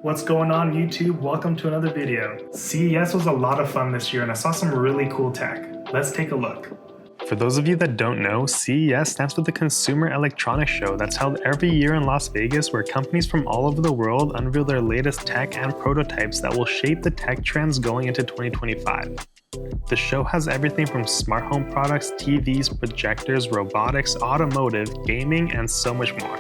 What's going on YouTube? Welcome to another video. CES was a lot of fun this year and I saw some really cool tech. Let's take a look. For those of you that don't know, CES stands for the Consumer Electronics Show that's held every year in Las Vegas, where companies from all over the world unveil their latest tech and prototypes that will shape the tech trends going into 2025. The show has everything from smart home products, TVs, projectors, robotics, automotive, gaming, and so much more.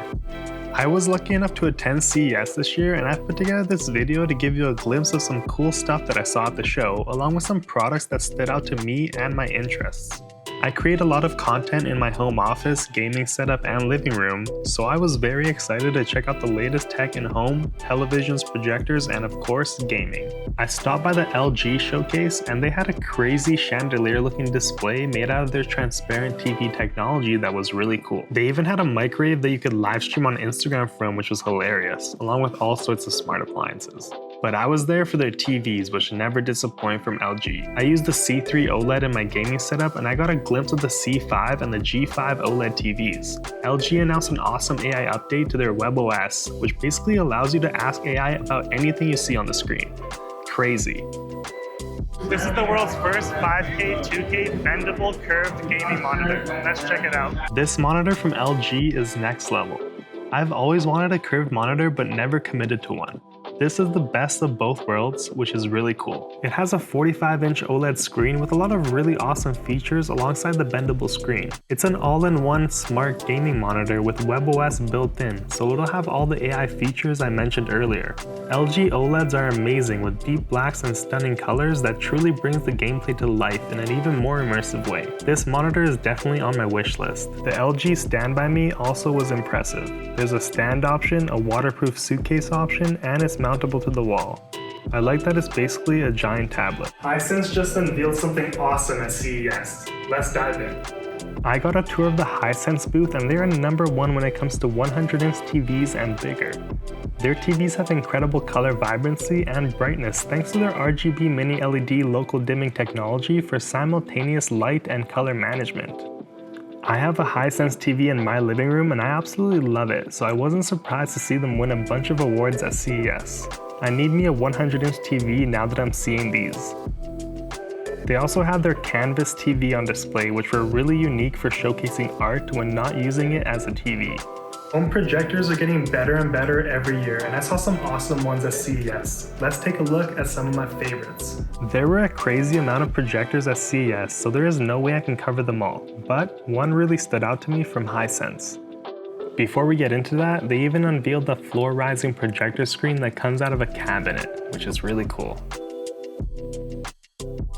I was lucky enough to attend CES this year, and I've put together this video to give you a glimpse of some cool stuff that I saw at the show, along with some products that stood out to me and my interests. I create a lot of content in my home office, gaming setup, and living room, so I was very excited to check out the latest tech in home, televisions, projectors, and of course, gaming. I stopped by the LG showcase, and they had a crazy chandelier-looking display made out of their transparent TV technology that was really cool. They even had a microwave that you could live stream on Instagram from, which was hilarious, along with all sorts of smart appliances. But I was there for their TVs, which never disappoint from LG. I used the C3 OLED in my gaming setup, and I got a glimpse of the C5 and the G5 OLED TVs. LG announced an awesome AI update to their WebOS, which basically allows you to ask AI about anything you see on the screen. Crazy. This is the world's first 5K, 2K bendable curved gaming monitor. Let's check it out. This monitor from LG is next level. I've always wanted a curved monitor but never committed to one. This is the best of both worlds, which is really cool. It has a 45-inch OLED screen with a lot of really awesome features alongside the bendable screen. It's an all-in-one smart gaming monitor with WebOS built in, so it'll have all the AI features I mentioned earlier. LG OLEDs are amazing with deep blacks and stunning colors that truly brings the gameplay to life in an even more immersive way. This monitor is definitely on my wish list. The LG Stand By Me also was impressive. There's a stand option, a waterproof suitcase option, and it's mountable to the wall. I like that it's basically a giant tablet. Hisense just unveiled something awesome at CES. Let's dive in. I got a tour of the Hisense booth, and they're number one when it comes to 100-inch TVs and bigger. Their TVs have incredible color vibrancy and brightness thanks to their RGB mini LED local dimming technology for simultaneous light and color management. I have a Hisense TV in my living room and I absolutely love it, so I wasn't surprised to see them win a bunch of awards at CES. I need me a 100-inch TV now that I'm seeing these. They also have their Canvas TV on display, which were really unique for showcasing art when not using it as a TV. Home projectors are getting better and better every year, and I saw some awesome ones at CES. Let's take a look at some of my favorites. There were a crazy amount of projectors at CES, so there is no way I can cover them all, but one really stood out to me from Hisense. Before we get into that, they even unveiled the floor-rising projector screen that comes out of a cabinet, which is really cool.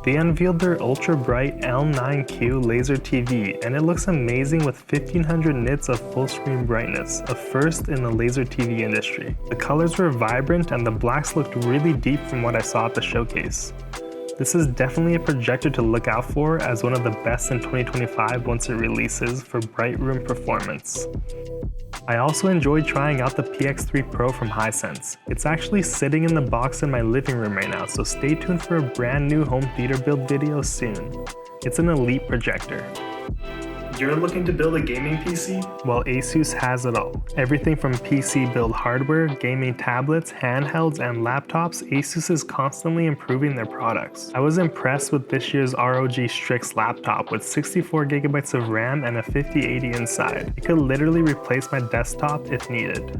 They unveiled their ultra-bright L9Q laser TV, and it looks amazing with 1500 nits of full-screen brightness, a first in the laser TV industry. The colors were vibrant and the blacks looked really deep from what I saw at the showcase. This is definitely a projector to look out for as one of the best in 2025 once it releases for bright room performance. I also enjoyed trying out the PX3 Pro from Hisense. It's actually sitting in the box in my living room right now, so stay tuned for a brand new home theater build video soon. It's an elite projector. You're looking to build a gaming PC? Well, Asus has it all. Everything from PC build hardware, gaming tablets, handhelds, and laptops, Asus is constantly improving their products. I was impressed with this year's ROG Strix laptop with 64GB of RAM and a 5080 inside. It could literally replace my desktop if needed.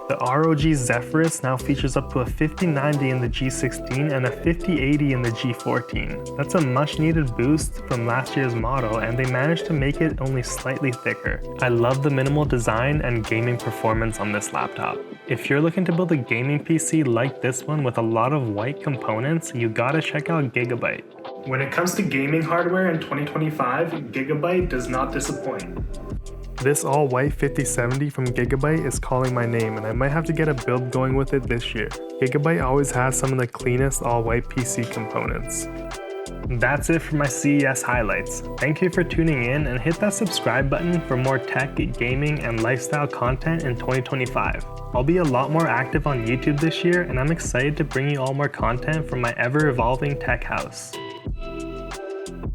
The ROG Zephyrus now features up to a 5090 in the G16 and a 5080 in the G14. That's a much needed boost from last year's model, and they managed to make it only slightly thicker. I love the minimal design and gaming performance on this laptop. If you're looking to build a gaming PC like this one with a lot of white components, you gotta check out Gigabyte. When it comes to gaming hardware in 2025, Gigabyte does not disappoint. This all-white 5070 from Gigabyte is calling my name, and I might have to get a build going with it this year. Gigabyte always has some of the cleanest all-white PC components. That's it for my CES highlights. Thank you for tuning in, and hit that subscribe button for more tech, gaming, and lifestyle content in 2025. I'll be a lot more active on YouTube this year, and I'm excited to bring you all more content from my ever-evolving tech house.